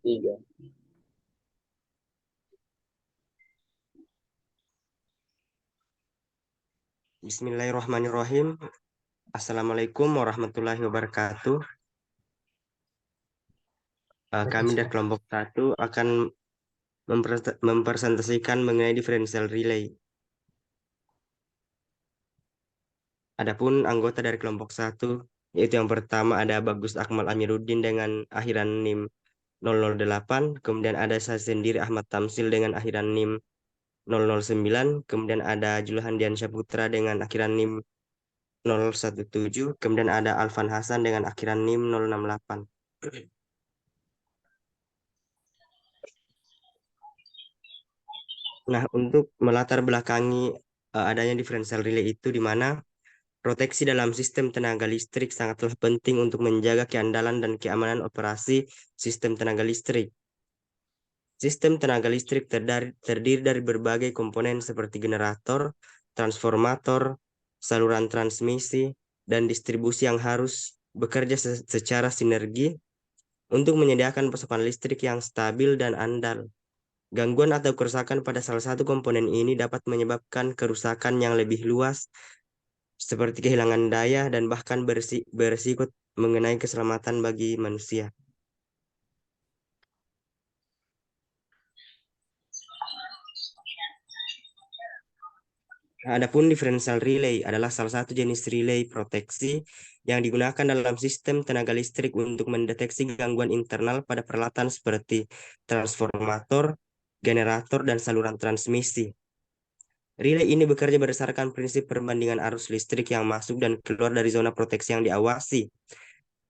3. Bismillahirrahmanirrahim. Assalamualaikum warahmatullahi wabarakatuh. Kami dari kelompok 1 akan mempresentasikan mengenai differential relay. Adapun anggota dari kelompok 1, yaitu yang pertama ada Bagus Akmal Amiruddin dengan akhiran NIM 008, kemudian ada saya sendiri Ahmad Tamsil dengan akhiran NIM 009, kemudian ada Julhan Diansyah Putra dengan akhiran NIM 017, kemudian ada Alvan Hasan dengan akhiran NIM 068. Nah, untuk melatar belakangi adanya differential relay itu di mana proteksi dalam sistem tenaga listrik sangatlah penting untuk menjaga keandalan dan keamanan operasi sistem tenaga listrik. Sistem tenaga listrik terdiri dari berbagai komponen seperti generator, transformator, saluran transmisi, dan distribusi yang harus bekerja secara sinergi untuk menyediakan pasokan listrik yang stabil dan andal. Gangguan atau kerusakan pada salah satu komponen ini dapat menyebabkan kerusakan yang lebih luas, seperti kehilangan daya dan bahkan berisiko mengenai keselamatan bagi manusia. Adapun differential relay adalah salah satu jenis relay proteksi yang digunakan dalam sistem tenaga listrik untuk mendeteksi gangguan internal pada peralatan seperti transformator, generator, dan saluran transmisi. Relay ini bekerja berdasarkan prinsip perbandingan arus listrik yang masuk dan keluar dari zona proteksi yang diawasi.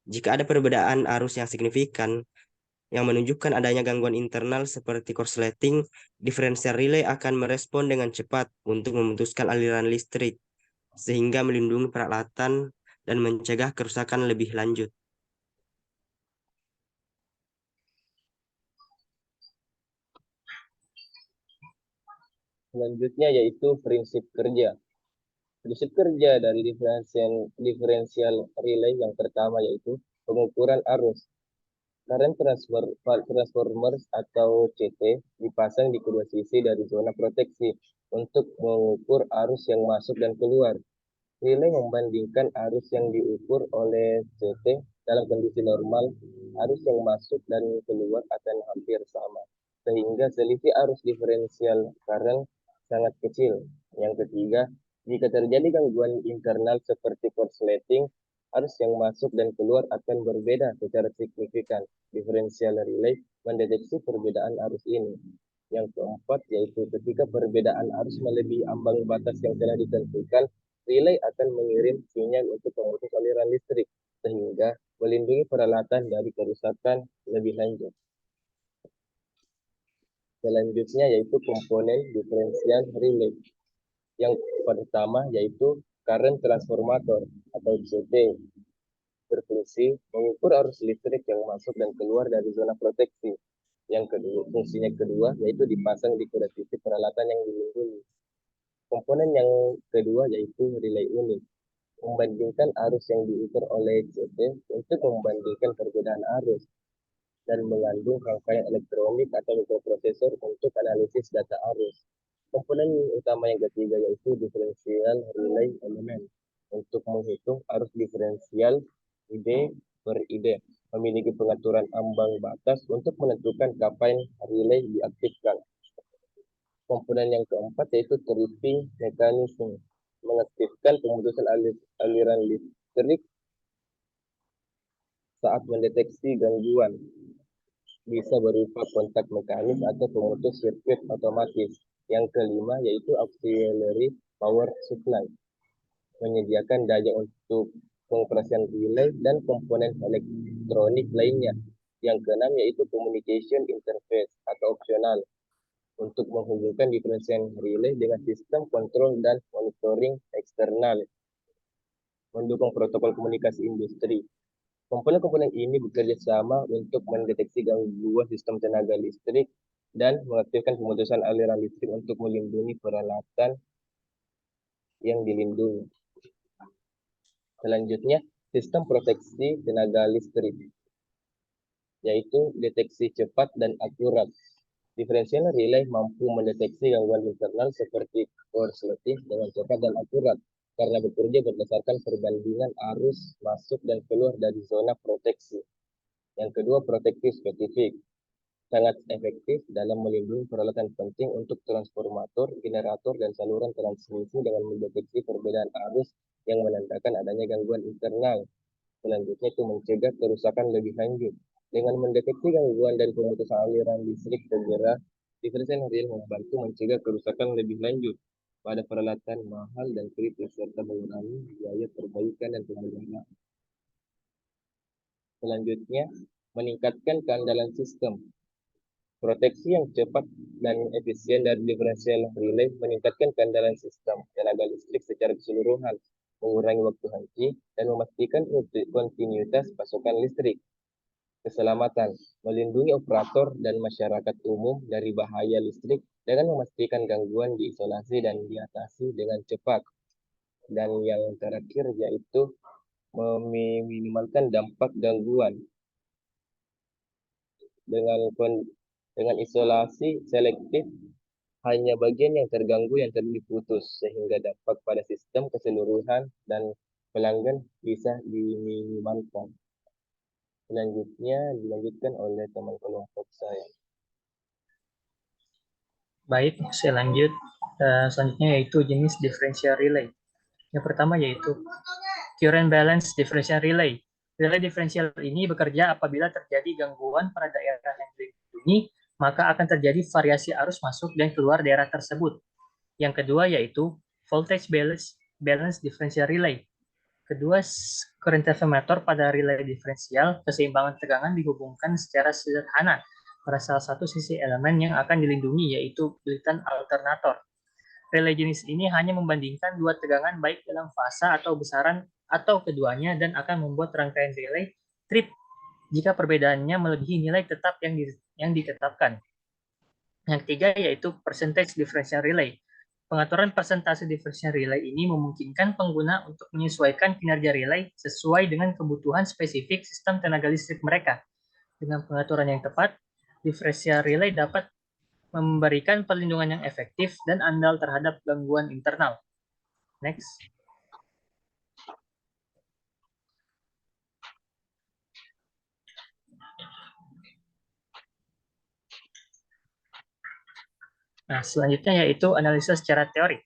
Jika ada perbedaan arus yang signifikan yang menunjukkan adanya gangguan internal seperti korsleting, differential relay akan merespon dengan cepat untuk memutuskan aliran listrik, sehingga melindungi peralatan dan mencegah kerusakan lebih lanjut. Selanjutnya yaitu prinsip kerja. Prinsip kerja dari differential relay yang pertama yaitu pengukuran arus. Current transformers atau CT dipasang di kedua sisi dari zona proteksi untuk mengukur arus yang masuk dan keluar. Relay membandingkan arus yang diukur oleh CT dalam kondisi normal, arus yang masuk dan keluar akan hampir sama, sehingga selisih arus diferensial current sangat kecil. Yang ketiga, jika terjadi gangguan internal seperti korsleting, arus yang masuk dan keluar akan berbeda secara signifikan. Diferensial relay mendeteksi perbedaan arus ini. Yang keempat yaitu ketika perbedaan arus melebihi ambang batas yang telah ditentukan, relay akan mengirim sinyal untuk memutus aliran listrik sehingga melindungi peralatan dari kerusakan lebih lanjut. Selanjutnya yaitu komponen diferensial relay. Yang pertama yaitu current transformator atau CT, berfungsi mengukur arus listrik yang masuk dan keluar dari zona proteksi. Yang kedua, fungsinya kedua yaitu dipasang di kedua titik peralatan yang dilindungi. Komponen yang kedua yaitu relay unit, membandingkan arus yang diukur oleh CT untuk membandingkan perbedaan arus dan mengandung rangkaian elektronik atau mikroprosesor untuk analisis data arus. Komponen utama yang ketiga yaitu differential relay element untuk menghitung arus diferensial ID per ID, memiliki pengaturan ambang batas untuk menentukan kapan relay diaktifkan. Komponen yang keempat yaitu tripping mechanism, mengaktifkan pemutusan aliran listrik saat mendeteksi gangguan, bisa berupa kontak mekanis atau pemutus sirkuit otomatis. Yang kelima yaitu auxiliary power supply, menyediakan daya untuk pengoperasian relay dan komponen elektronik lainnya. Yang keenam yaitu communication interface atau opsional, untuk menghubungkan differential relay dengan sistem kontrol dan monitoring eksternal, mendukung protokol komunikasi industri. Komponen-komponen ini bekerja sama untuk mendeteksi gangguan sistem tenaga listrik dan mengaktifkan pemutusan aliran listrik untuk melindungi peralatan yang dilindungi. Selanjutnya, sistem proteksi tenaga listrik. yaitu deteksi cepat dan akurat. Diferensial relay mampu mendeteksi gangguan internal seperti korsleting dengan cepat dan akurat karena bekerja berdasarkan perbandingan arus masuk dan keluar dari zona proteksi. Yang kedua, protektif spesifik. Sangat efektif dalam melindungi peralatan penting untuk transformator, generator, dan saluran transmisi dengan mendeteksi perbedaan arus yang menandakan adanya gangguan internal. Selanjutnya itu mencegah kerusakan lebih lanjut. Dengan mendeteksi gangguan dan pemutusan aliran listrik segera, diferensial relay membantu mencegah kerusakan lebih lanjut pada peralatan mahal dan kritis serta mengurangi biaya perbaikan dan pemeliharaan. Selanjutnya, meningkatkan keandalan sistem. Proteksi yang cepat dan efisien dari diferensial relay meningkatkan keandalan sistem tenaga listrik secara keseluruhan, mengurangi waktu henti, dan memastikan kontinuitas pasokan listrik. Keselamatan, melindungi operator dan masyarakat umum dari bahaya listrik dengan memastikan gangguan diisolasi dan diatasi dengan cepat. Dan yang terakhir yaitu meminimalkan dampak gangguan dengan isolasi selektif hanya bagian yang terganggu yang diputus sehingga dampak pada sistem keseluruhan dan pelanggan bisa diminimalkan. Selanjutnya dilanjutkan oleh teman kelompok saya. Baik, saya lanjut. Selanjutnya yaitu jenis differential relay. Yang pertama yaitu current balance differential relay. Relay diferensial ini bekerja apabila terjadi gangguan pada daerah yang dilindungi, maka akan terjadi variasi arus masuk dan keluar daerah tersebut. Yang kedua yaitu voltage balance differential relay. Kedua, current transformator pada relay diferensial, keseimbangan tegangan dihubungkan secara sederhana pada salah satu sisi elemen yang akan dilindungi, yaitu bilitan alternator. Relay jenis ini hanya membandingkan dua tegangan baik dalam fasa atau besaran atau keduanya dan akan membuat rangkaian relay trip jika perbedaannya melebihi nilai tetap yang ditetapkan. Yang ketiga yaitu percentage differential relay. Pengaturan persentase differential relay ini memungkinkan pengguna untuk menyesuaikan kinerja relay sesuai dengan kebutuhan spesifik sistem tenaga listrik mereka. Dengan pengaturan yang tepat, differential relay dapat memberikan perlindungan yang efektif dan andal terhadap gangguan internal. Next. Nah, selanjutnya yaitu analisa secara teori.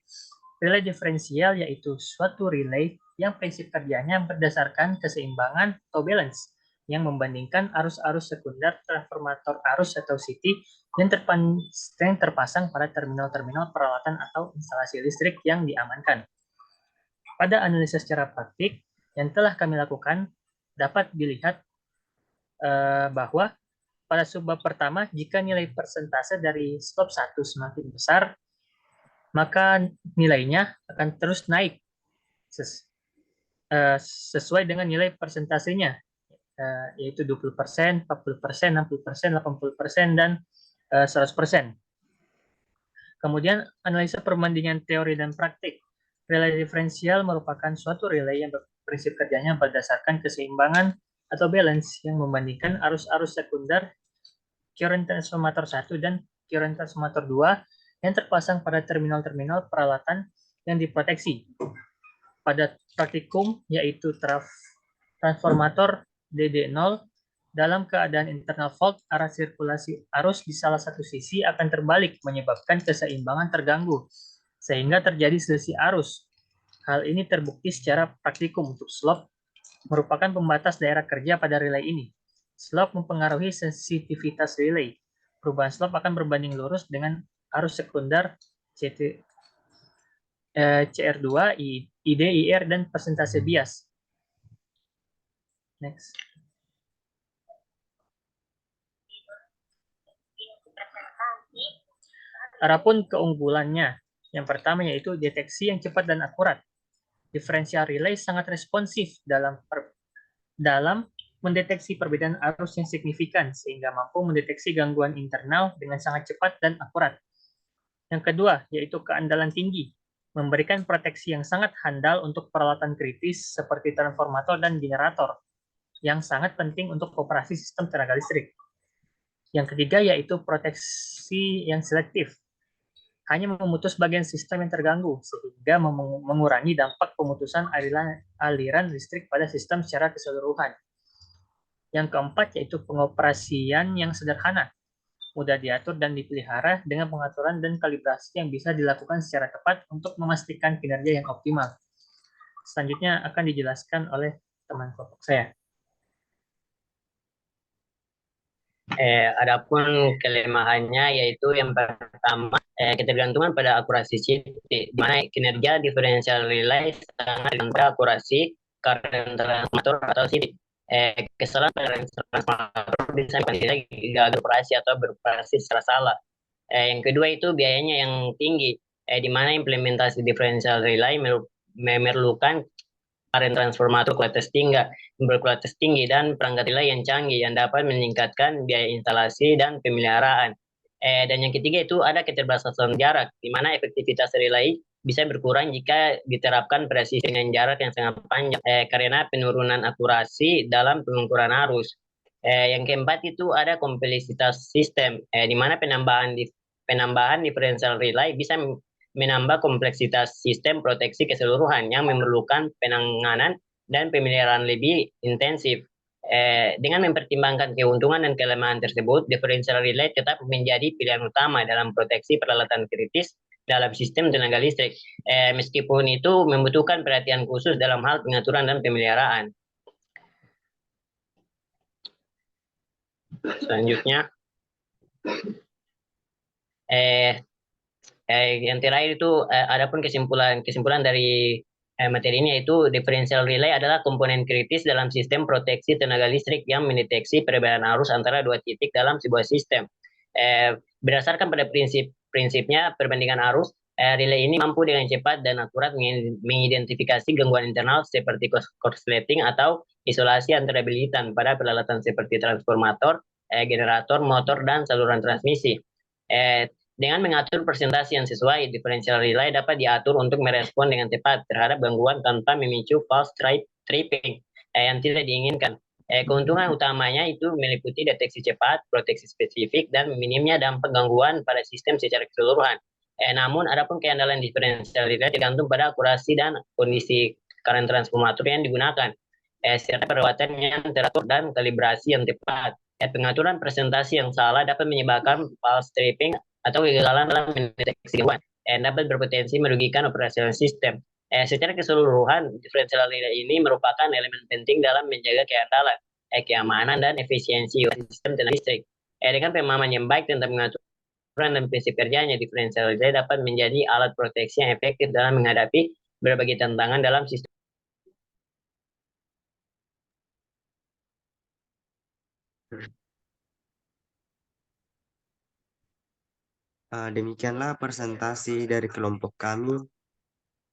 Relay diferensial yaitu suatu relay yang prinsip kerjanya berdasarkan keseimbangan atau balance yang membandingkan arus-arus sekunder transformator arus atau CT yang terpasang pada terminal-terminal peralatan atau instalasi listrik yang diamankan. Pada analisa secara praktik yang telah kami lakukan, dapat dilihat bahwa pada subbab pertama, jika nilai persentase dari slope 1 semakin besar, maka nilainya akan terus naik sesuai dengan nilai persentasenya, yaitu 20%, 40%, 60%, 80%, dan 100%. Kemudian, analisa perbandingan teori dan praktik. Relay diferensial merupakan suatu relay yang prinsip kerjanya berdasarkan keseimbangan atau balance yang membandingkan arus-arus sekunder current transformator 1 dan current transformator 2 yang terpasang pada terminal-terminal peralatan yang diproteksi. Pada praktikum, yaitu transformator DD0, dalam keadaan internal fault, arah sirkulasi arus di salah satu sisi akan terbalik, menyebabkan keseimbangan terganggu, sehingga terjadi selisih arus. Hal ini terbukti secara praktikum untuk slope, merupakan pembatas daerah kerja pada relay ini. Slope mempengaruhi sensitivitas relay. Perubahan slope akan berbanding lurus dengan arus sekunder CR2, ID, IR, dan persentase bias. Next. Adapun keunggulannya, yang pertama yaitu deteksi yang cepat dan akurat. Diferensial relay sangat responsif dalam mendeteksi perbedaan arus yang signifikan sehingga mampu mendeteksi gangguan internal dengan sangat cepat dan akurat. Yang kedua, yaitu keandalan tinggi, memberikan proteksi yang sangat handal untuk peralatan kritis seperti transformator dan generator. yang sangat penting untuk operasi sistem tenaga listrik. Yang ketiga yaitu proteksi yang selektif, hanya memutus bagian sistem yang terganggu, sehingga mengurangi dampak pemutusan aliran listrik pada sistem secara keseluruhan. Yang keempat yaitu pengoperasian yang sederhana, mudah diatur dan dipelihara dengan pengaturan dan kalibrasi yang bisa dilakukan secara tepat untuk memastikan kinerja yang optimal. Selanjutnya akan dijelaskan oleh teman kelompok saya. Adapun kelemahannya yaitu yang pertama ketergantungan pada akurasi chip, di mana kinerja differential relay sangat tergantung akurasi current transformator atau CD. Kesalahan pada transformator bisa menjadi gagal operasi atau beroperasi secara salah. Yang kedua itu biayanya yang tinggi, di mana implementasi differential relay memerlukan current transformator berkualitas tinggi dan perangkat relay yang canggih yang dapat meningkatkan biaya instalasi dan pemeliharaan. Dan yang ketiga itu ada keterbatasan jarak, di mana efektivitas relay bisa berkurang jika diterapkan presisi dengan jarak yang sangat panjang karena penurunan akurasi dalam pengukuran arus. Yang keempat itu ada kompleksitas sistem, di mana penambahan differential relay bisa menambah kompleksitas sistem proteksi keseluruhan yang memerlukan penanganan dan pemeliharaan lebih intensif. Dengan mempertimbangkan keuntungan dan kelemahan tersebut, differential relay tetap menjadi pilihan utama dalam proteksi peralatan kritis dalam sistem tenaga listrik, meskipun itu membutuhkan perhatian khusus dalam hal pengaturan dan pemeliharaan. Selanjutnya, yang terakhir itu adapun kesimpulan dari materi ini yaitu differential relay adalah komponen kritis dalam sistem proteksi tenaga listrik yang mendeteksi perbedaan arus antara dua titik dalam sebuah sistem. Berdasarkan pada prinsipnya perbandingan arus, relay ini mampu dengan cepat dan akurat mengidentifikasi gangguan internal seperti korsleting atau isolasi antara bilitan pada peralatan seperti transformator, generator, motor, dan saluran transmisi. Dengan mengatur presentasi yang sesuai, differential relay dapat diatur untuk merespon dengan tepat terhadap gangguan tanpa memicu false tripping yang tidak diinginkan. Keuntungan utamanya itu meliputi deteksi cepat, proteksi spesifik, dan minimnya dampak gangguan pada sistem secara keseluruhan. Namun, adapun keandalan differential relay tergantung pada akurasi dan kondisi current transformator yang digunakan, serta perawatan yang teratur dan kalibrasi yang tepat. Pengaturan presentasi yang salah dapat menyebabkan false tripping atau kegagalan dalam mendeteksi gangguan dapat berpotensi merugikan operasional sistem. Secara keseluruhan, differential relay ini merupakan elemen penting dalam menjaga keandalan, keamanan, dan efisiensi sistem tenaga listrik. Dengan pemahaman yang baik tentang pengaturan dan prinsip kerjanya, differential relay dapat menjadi alat proteksi yang efektif dalam menghadapi berbagai tantangan dalam sistem. Demikianlah presentasi dari kelompok kami.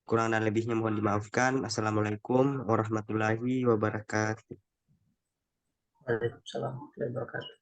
Kurang dan lebihnya mohon dimaafkan. Assalamualaikum warahmatullahi wabarakatuh. Waalaikumsalam warahmatullahi wabarakatuh.